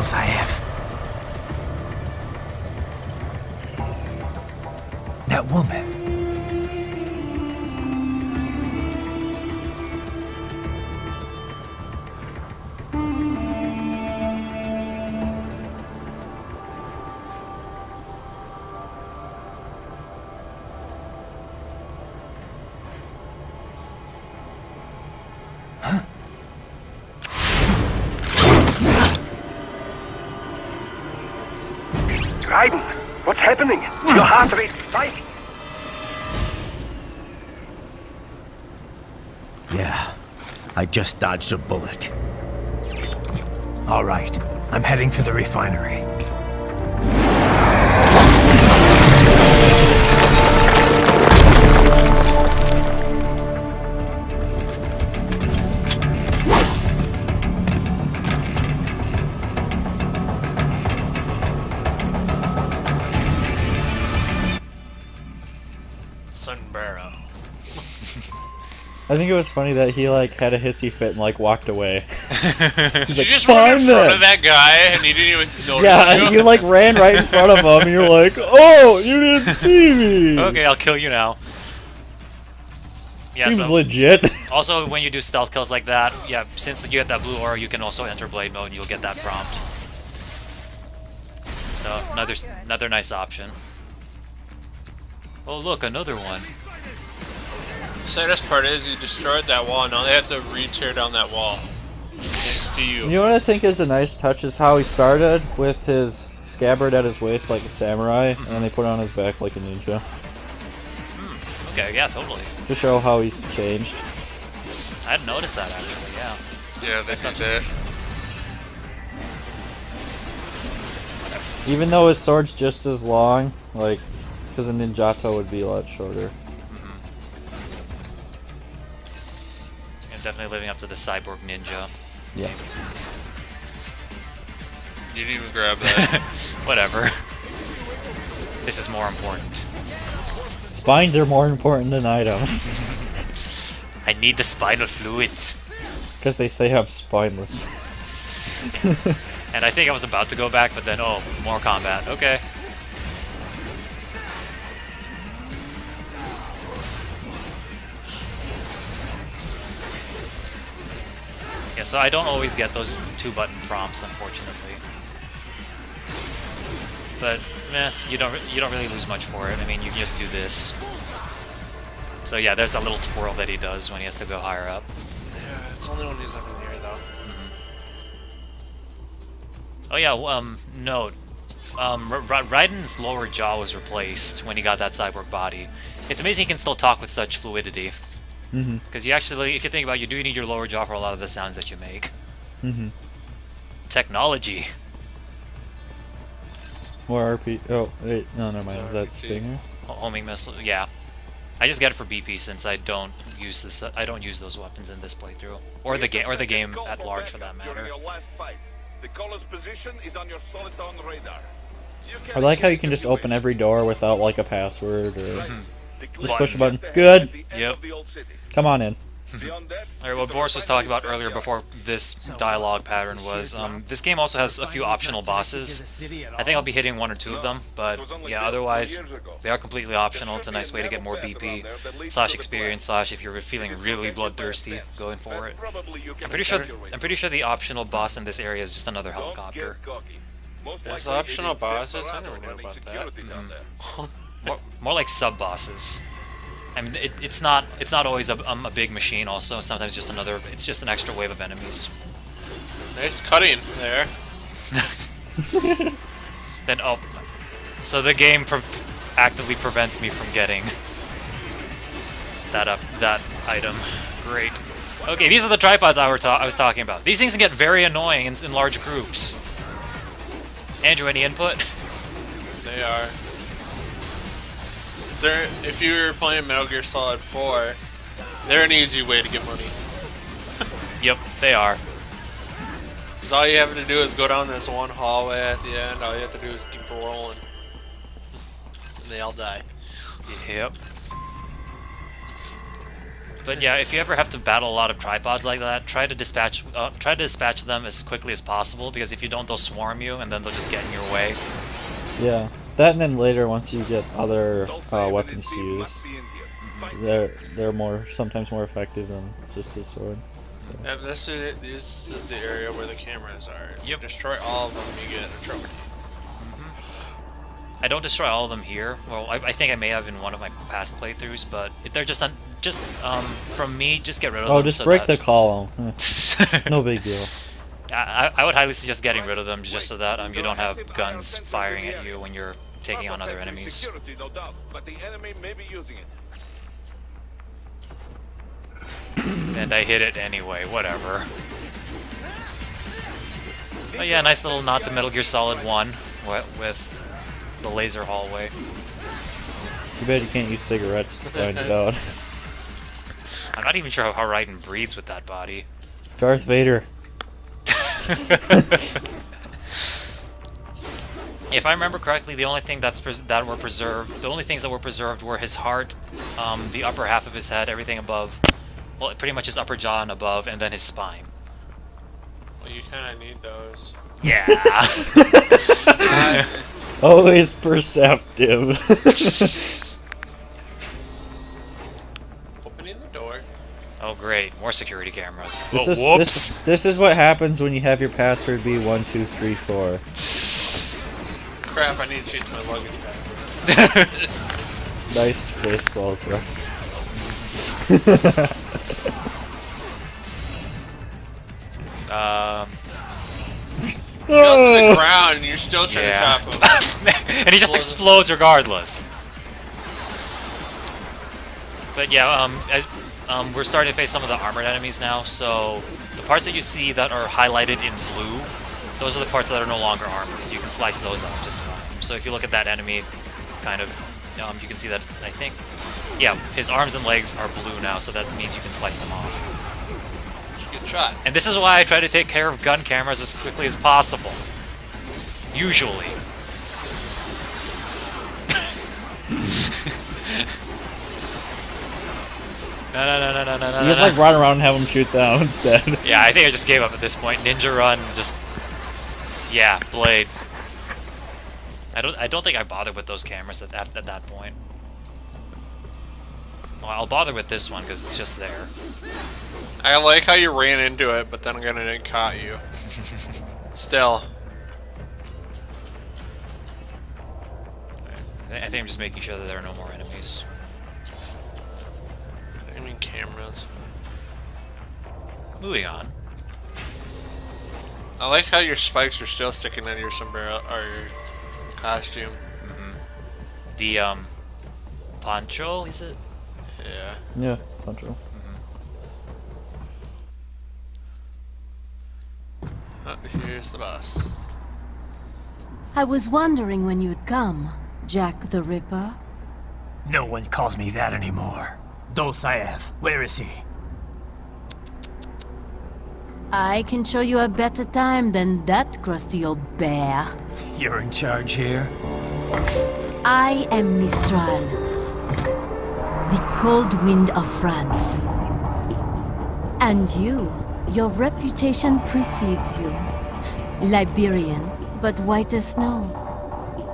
skills I have. That woman. Raiden, what's happening? Your heart rate spiked. Yeah, I just dodged a bullet. All right, I'm heading for the refinery. Sunbarrow. I think it was funny that he like had a hissy fit and like walked away. Did you just run in front of that guy and he didn't even notice Yeah, you like ran right in front of him and you're like, oh, you didn't see me! Okay, I'll kill you now. Yeah, Seems legit. Also, when you do stealth kills like that, yeah, since you get that blue aura, you can also enter blade mode and you'll get that prompt. So, another nice option. Oh look, another one. The saddest part is you destroyed that wall, now they have to re-tear down that wall. Next to you. You know what I think is a nice touch is how he started with his scabbard at his waist like a samurai, and then they put it on his back like a ninja. Okay, yeah, totally. To show how he's changed. I hadn't noticed that actually, yeah. Yeah, they did that. Even though his sword's just as long, like, because a ninjato would be a lot shorter. Yeah, definitely living up to the cyborg ninja. Yeah. You didn't even grab that. Whatever. This is more important. Spines are more important than items. I need the spinal fluids. Because they say I'm spineless. And I think I was about to go back, but then, oh, more combat. Okay. Yeah, so I don't always get those 2-button prompts, unfortunately. But, you don't really lose much for it. I mean, you can just do this. So yeah, there's that little twirl that he does when he has to go higher up. Yeah, it's only when he's up in the air, though. Oh yeah, note. Raiden's lower jaw was replaced when he got that cyborg body. It's amazing he can still talk with such fluidity. Because you actually, if you think about it, you do need your lower jaw for a lot of the sounds that you make. Technology. More RP. Oh, wait. No, never mind. Is that Stinger? Homing missile, yeah. I just get it for BP since I don't use this. I don't use those weapons in this playthrough, or the game at large for that matter. I like how you can just open every door without like a password or just push a button. Good. Yep. Come on in. Alright, what Boris was talking about earlier before this dialogue pattern was, this game also has a few optional bosses. I think I'll be hitting 1 or 2 of them, but yeah, otherwise, they are completely optional. It's a nice way to get more BP, / experience, / if you're feeling really bloodthirsty, going for it. I'm pretty sure the optional boss in this area is just another helicopter. There's optional bosses? I never knew about that. More like sub-bosses. I mean, it's not always a big machine. Also, sometimes it's just an extra wave of enemies. Nice cutting there. Then so the game actively prevents me from getting that item. Great. Okay, these are the tripods I was talking about. These things can get very annoying in large groups. Andrew, any input? They are. If you're playing Metal Gear Solid 4, they're an easy way to get money. Yep, they are. Because all you have to do is go down this one hallway at the end, all you have to do is keep rolling. And they all die. Yep. But yeah, if you ever have to battle a lot of tripods like that, try to dispatch them as quickly as possible, because if you don't, they'll swarm you, and then they'll just get in your way. Yeah, that and then later once you get other weapons to use, they're sometimes more effective than just his sword. So. Yep, this is the area where the cameras are. If you destroy all of them, you get a trophy. I don't destroy all of them here. Well, I think I may have in one of my past playthroughs, but they're just from me. Just get rid of them. Oh, just break the column. No big deal. I would highly suggest getting rid of them just so that you don't have guns firing at you when you're taking on other enemies. And I hit it anyway. Whatever. But yeah, nice little nod to Metal Gear Solid 1 with the laser hallway. Too bad you can't use cigarettes to find it out. I'm not even sure how Raiden breathes with that body. Darth Vader. If I remember correctly, the only thing that were preserved were his heart, the upper half of his head, everything above. Well, pretty much his upper jaw and above, and then his spine. Well, you kind of need those. Yeah. Always perceptive. Opening the door. Oh great, more security cameras. This is what happens when you have your password be 1234. Crap! I need to change my luggage password. Nice Spaceballs, right? You fell to the ground and you're still trying to chop him. And he just explodes regardless. But yeah, we're starting to face some of the armored enemies now, so the parts that you see that are highlighted in blue, those are the parts that are no longer armored, so you can slice those off just fine. So if you look at that enemy, kind of, you can see that, I think, yeah, his arms and legs are blue now, so that means you can slice them off. Good shot. And this is why I try to take care of gun cameras as quickly as possible. Usually. No. You just like run around and have them shoot down instead. Yeah, I think I just gave up at this point. Ninja run, just... Yeah, blade. I don't think I bothered with those cameras at that point. Well, I'll bother with this one because it's just there. I like how you ran into it, but then again it caught you. Still. I think I'm just making sure that there are no more enemies. I mean cameras. Moving on. I like how your spikes are still sticking out of your sombrero or your costume. The poncho, is it? Yeah. Yeah, poncho. Oh, here's the boss. I was wondering when you'd come, Jack the Ripper. No one calls me that anymore. Dolsaev, where is he? I can show you a better time than that crusty old bear. You're in charge here? I am Mistral, the cold wind of France. And your reputation precedes you. Liberian, but white as snow.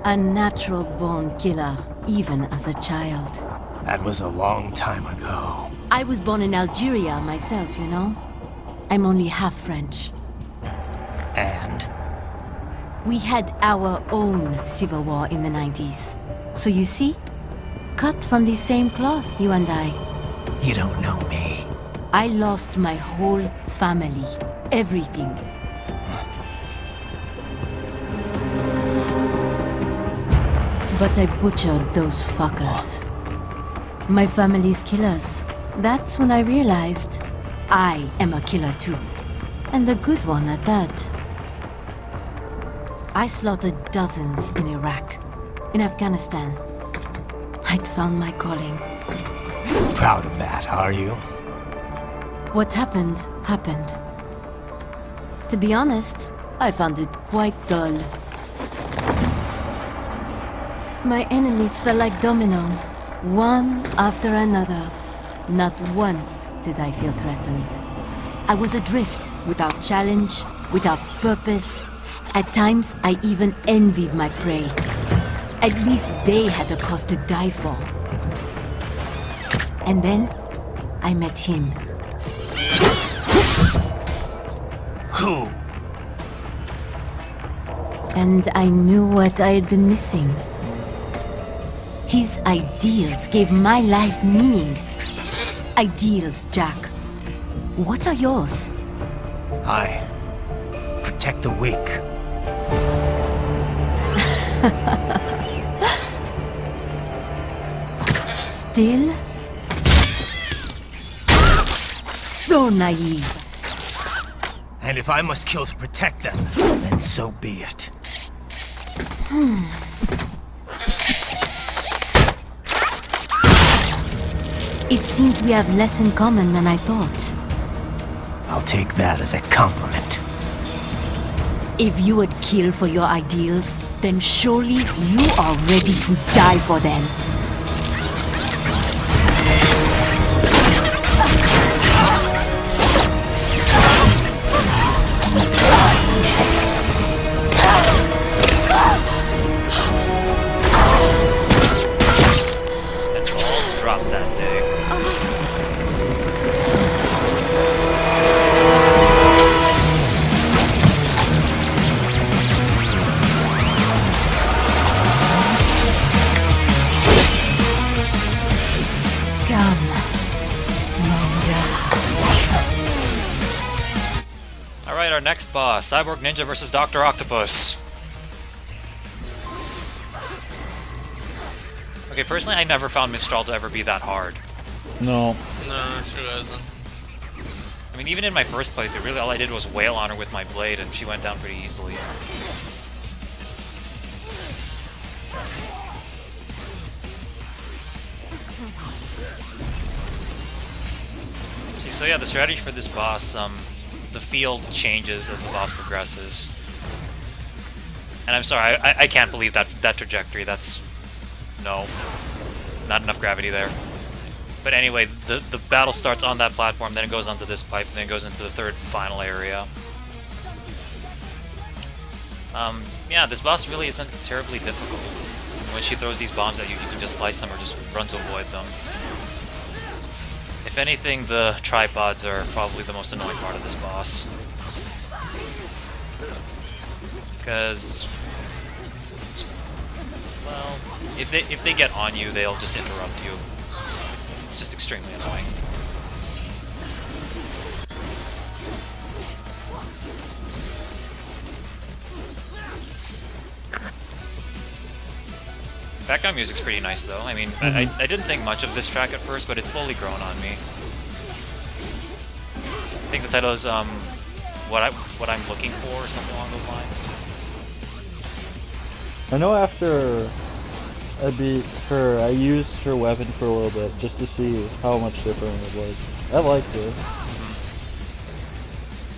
A natural-born killer, even as a child. That was a long time ago. I was born in Algeria myself, you know. I'm only half French. And? We had our own civil war in the 90s. So you see? Cut from the same cloth, you and I. You don't know me. I lost my whole family. Everything. But I butchered those fuckers. My family's killers. That's when I realized I am a killer too. And a good one at that. I slaughtered dozens in Iraq, in Afghanistan. I'd found my calling. Proud of that, are you? What happened, happened. To be honest, I found it quite dull. My enemies fell like domino, one after another. Not once did I feel threatened. I was adrift, without challenge, without purpose. At times, I even envied my prey. At least they had a cause to die for. And then, I met him. Who? And I knew what I had been missing. His ideals gave my life meaning. Ideals, Jack. What are yours? I protect the weak. Still? So naive. And if I must kill to protect them, then so be it. It seems we have less in common than I thought. I'll take that as a compliment. If you would kill for your ideals, then surely you are ready to die for them. And balls dropped that day. Come, Monga. Alright, our next boss, Cyborg Ninja versus Dr. Octopus. Okay, personally, I never found Mistral to ever be that hard. No. No, she wasn't. I mean, even in my first playthrough, really all I did was wail on her with my blade, and she went down pretty easily. So yeah, the strategy for this boss, the field changes as the boss progresses. And I'm sorry, I can't believe that trajectory. That's... no. Not enough gravity there. But anyway, the battle starts on that platform, then it goes onto this pipe, and then it goes into the third final area. Yeah, this boss really isn't terribly difficult. When she throws these bombs at you, you can just slice them or just run to avoid them. If anything, the tripods are probably the most annoying part of this boss. Because... well, if they get on you, they'll just interrupt you. It's just extremely annoying. Background music's pretty nice though. I mean, I didn't think much of this track at first, but it's slowly grown on me. I think the title is what I'm looking for, or something along those lines. I know after I beat her, I used her weapon for a little bit just to see how much different it was. I liked it.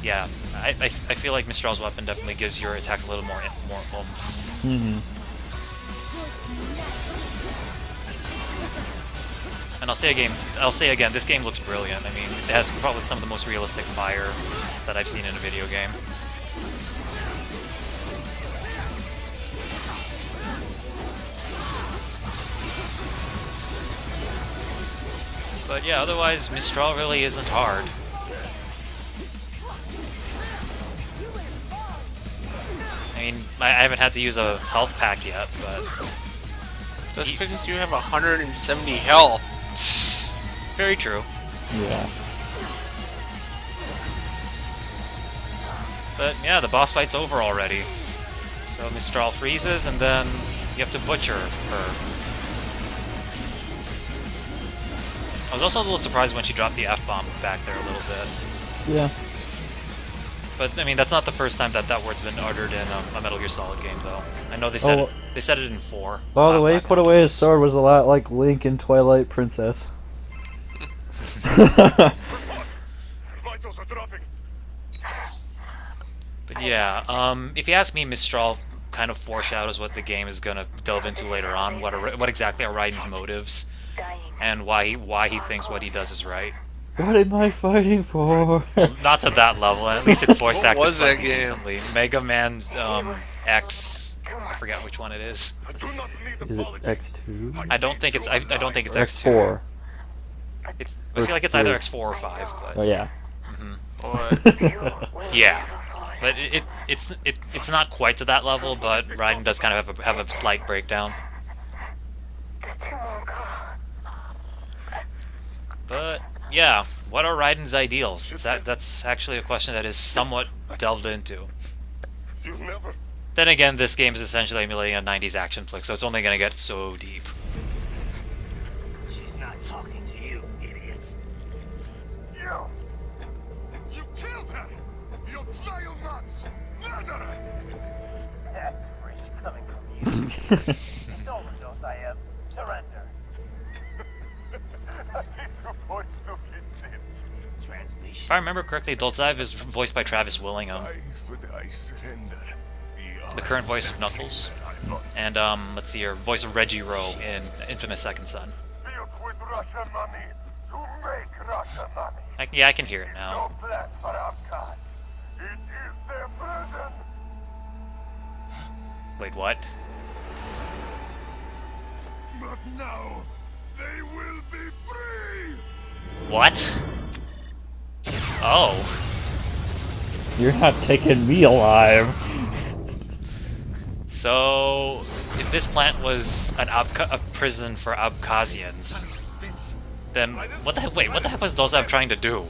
Yeah, I feel like Mistral's weapon definitely gives your attacks a little more oomph. Mm-hmm. And I'll say again, this game looks brilliant. I mean, it has probably some of the most realistic fire that I've seen in a video game. But yeah, otherwise, Mistral really isn't hard. I mean, I haven't had to use a health pack yet, but... That's because you have 170 health. Very true. Yeah. But yeah, the boss fight's over already. So Mistral freezes, and then you have to butcher her. I was also a little surprised when she dropped the F-bomb back there a little bit. Yeah. But I mean, that's not the first time that word's been uttered in a Metal Gear Solid game, though. I know they said they said it in 4. Well, the way he put away his sword was a lot like Link in Twilight Princess. But yeah, if you ask me, Mistral kind of foreshadows what the game is gonna delve into later on. What exactly are Raiden's motives? and why he thinks what he does is right. What am I fighting for? Not to that level, and at least it's voice What acted was that slightly game? decently. Mega Man's X, I forget which one it is. Is it X2? I don't think it's Or X2. X4? I feel like it's either X4 or 5, but Oh yeah. What? yeah. But it's not quite to that level, but Raiden does kind of have a slight breakdown. But yeah, what are Raiden's ideals? That's actually a question that is somewhat delved into. Then again, this game is essentially emulating a 90s action flick, so it's only gonna get so deep. She's not talking to you, idiots. You killed her! You vile nuts! Murderer! That's rich coming from you. Stolen those I am. Surrender. Translation. If I remember correctly, Dolzaev is voiced by Travis Willingham, I surrender. the current voice of Knuckles, and let's see here, voice of Reggie Rowe in Infamous Second Son. Built with Russian money to make Russian money. Yeah, I can hear it now. No plan for Abkhaz. It is their prison. Wait, what? But now they will be free. What? Oh. You're not taking me alive. So, if this plant was a prison for Abkhazians, then what the heck was Dolzaev trying to do?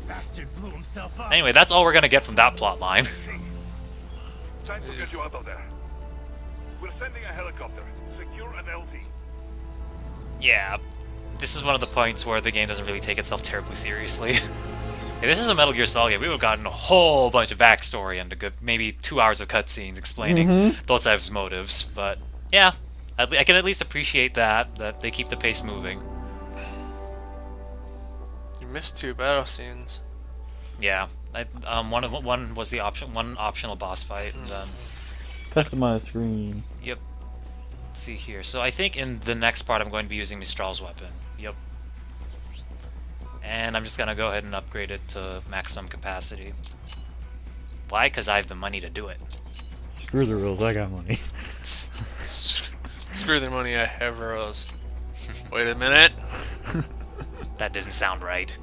Bastard blew himself up. Anyway, that's all we're gonna get from that plot line. Time to get you out of there. We're sending a helicopter. Secure an LT. Yeah, this is one of the points where the game doesn't really take itself terribly seriously. If this is a Metal Gear Solid game, we would have gotten a whole bunch of backstory and a good maybe 2 hours of cutscenes explaining Dolzaev's motives. But yeah, I can at least appreciate that they keep the pace moving. You missed 2 battle scenes. Yeah, one was the one optional boss fight, and then Customize screen. yep. Let's see here. So I think in the next part I'm going to be using Mistral's weapon. Yep. And I'm just gonna go ahead and upgrade it to maximum capacity. Why? Because I have the money to do it. Screw the rules, I got money. Screw the money, I have arrows. Wait a minute. That didn't sound right.